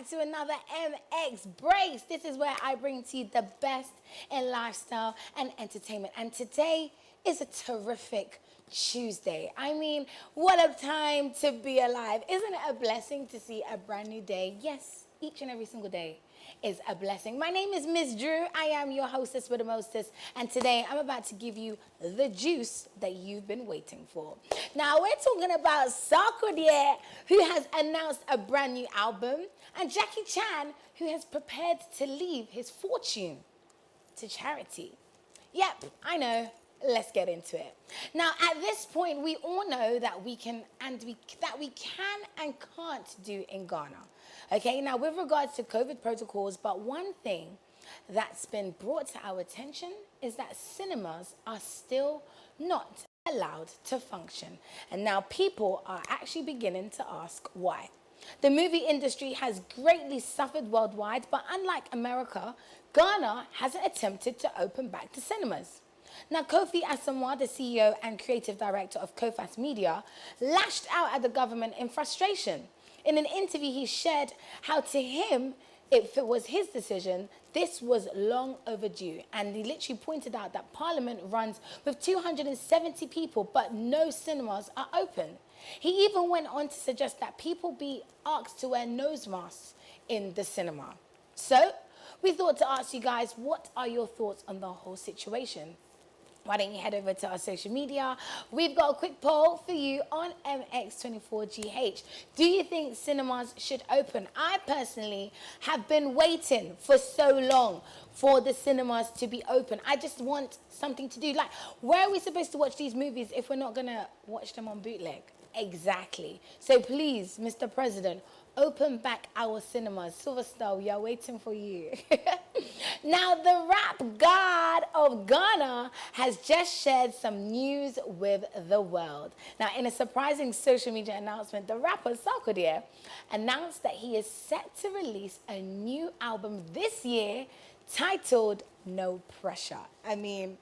back to another MX Brace. This is where I bring to you the best in lifestyle and entertainment. And today is a terrific Tuesday. I mean, what a time to be alive. Isn't it a blessing to see a brand new day? Yes, each and every single day is a blessing. My name is Miss Drew. I am your hostess with the mostest, and today I'm about to give you the juice that you've been waiting for. Now we're talking about Sarkodie, who has announced a brand new album, and Jackie Chan, who has prepared to leave his fortune to charity. Yep, I know. Let's get into it. Now, at this point, we all know that we can and can't do in Ghana. Okay, now with regards to COVID protocols, but one thing that's been brought to our attention is that cinemas are still not allowed to function. And now people are actually beginning to ask why. The movie industry has greatly suffered worldwide, but unlike America, Ghana hasn't attempted to open back the cinemas. Now, Kofi Asamoah, the CEO and creative director of KOFAS Media, lashed out at the government in frustration. In an interview, he shared how to him, if it was his decision, this was long overdue. And he literally pointed out that Parliament runs with 270 people, but no cinemas are open. He even went on to suggest that people be asked to wear nose masks in the cinema. So, we thought to ask you guys, what are your thoughts on the whole situation? Why don't you head over to our social media? We've got a quick poll for you on MX24GH. Do you think cinemas should open? I personally have been waiting for so long for the cinemas to be open. I just want something to do. Like, where are we supposed to watch these movies if we're not going to watch them on bootleg? Exactly. So please, Mr. President, open back our cinemas. Silverstar, we are waiting for you. Now, the rap god of Ghana has just shared some news with the world. Now, in a surprising social media announcement, the rapper Sarkodie announced that he is set to release a new album this year titled No Pressure. I mean,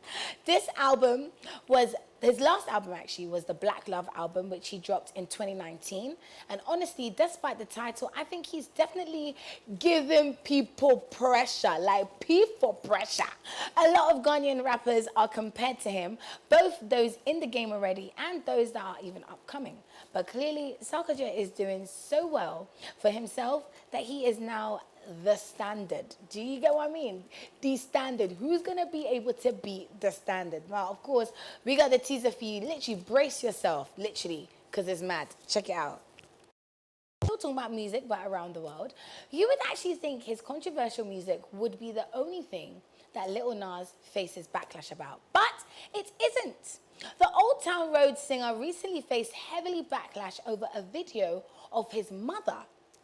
this album was, his last album actually was the Black Love album, which he dropped in 2019. And honestly, despite the title, I think he's definitely giving people pressure, like P for pressure. A lot of Ghanaian rappers are compared to him, both those in the game already and those that are even upcoming. But clearly, Sarkodie is doing so well for himself that he is now the standard. Do you get what I mean? The standard. Who's going to be able to beat the standard? Well, of course, we got the teaser for you. Literally, brace yourself. Literally, because it's mad. Check it out. Still talking about music, but around the world. You would actually think his controversial music would be the only thing that Lil Nas faces backlash about. But it isn't. The Old Town Road singer recently faced heavily backlash over a video of his mother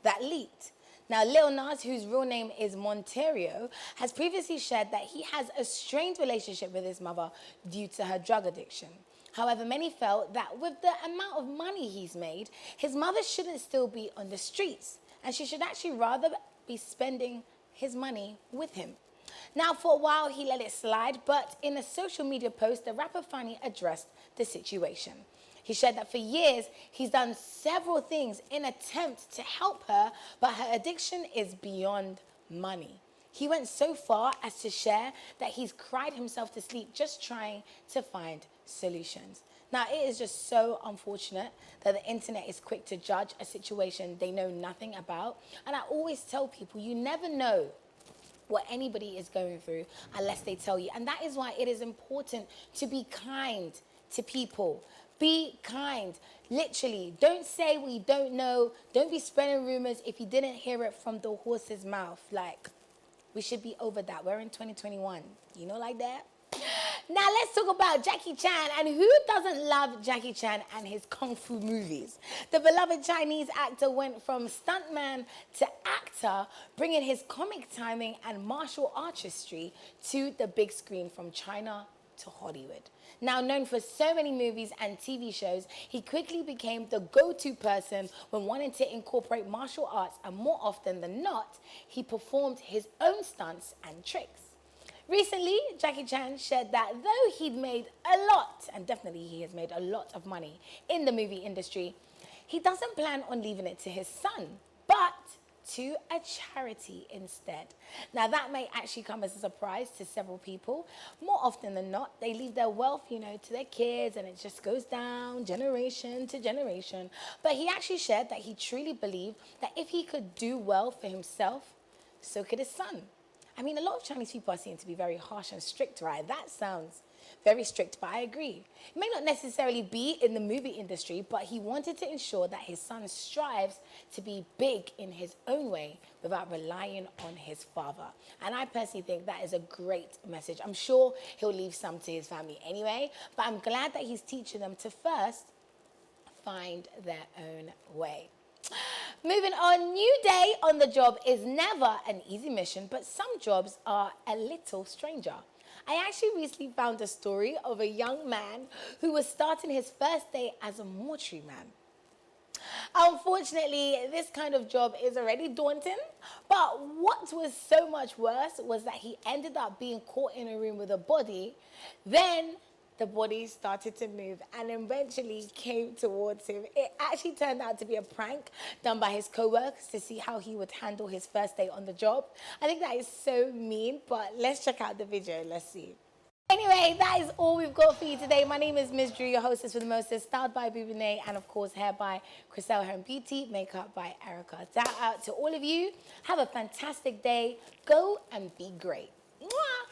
that leaked. Now, Lil Nas, whose real name is Monterio, has previously shared that he has a strained relationship with his mother due to her drug addiction. However, many felt that with the amount of money he's made, his mother shouldn't still be on the streets, and she should actually rather be spending his money with him. Now, for a while, he let it slide, but in a social media post, the rapper finally addressed the situation. He shared that for years, he's done several things in attempt to help her, but her addiction is beyond money. He went so far as to share that he's cried himself to sleep just trying to find solutions. Now, it is just so unfortunate that the internet is quick to judge a situation they know nothing about. And I always tell people, you never know what anybody is going through unless they tell you. And that is why it is important to be kind to people. Be kind. Literally, don't say what you don't know. Don't be spreading rumors if you didn't hear it from the horse's mouth. Like, we should be over that. We're in 2021. You know, like that? Now, let's talk about Jackie Chan. And who doesn't love Jackie Chan and his kung fu movies? The beloved Chinese actor went from stuntman to actor, bringing his comic timing and martial artistry to the big screen from China to Hollywood. Now known for so many movies and TV shows, he quickly became the go-to person when wanting to incorporate martial arts, and more often than not, he performed his own stunts and tricks. Recently, Jackie Chan shared that though he'd made a lot, and definitely he has made a lot of money in the movie industry, he doesn't plan on leaving it to his son, but to a charity instead. Now, that may actually come as a surprise to several people. More often than not, they leave their wealth, to their kids, and it just goes down generation to generation. But he actually shared that he truly believed that if he could do well for himself, so could his son. I mean, a lot of Chinese people are seen to be very harsh and strict, right? That sounds very strict, but I agree. It may not necessarily be in the movie industry, but he wanted to ensure that his son strives to be big in his own way without relying on his father. And I personally think that is a great message. I'm sure he'll leave some to his family anyway, but I'm glad that he's teaching them to first find their own way. Moving on, new day on the job is never an easy mission, but some jobs are a little stranger. I actually recently found a story of a young man who was starting his first day as a mortuary man. Unfortunately, this kind of job is already daunting, but what was so much worse was that he ended up being caught in a room with a body. Then the body started to move and eventually came towards him. It actually turned out to be a prank done by his co-workers to see how he would handle his first day on the job. I think that is so mean, but let's check out the video. Let's see. Anyway, that is all we've got for you today. My name is Ms. Drew, your hostess for the Mostest, styled by Bubine, and of course, hair by Chriselle Hair and Beauty, makeup by Erica. Shout out to all of you. Have a fantastic day. Go and be great. Mwah!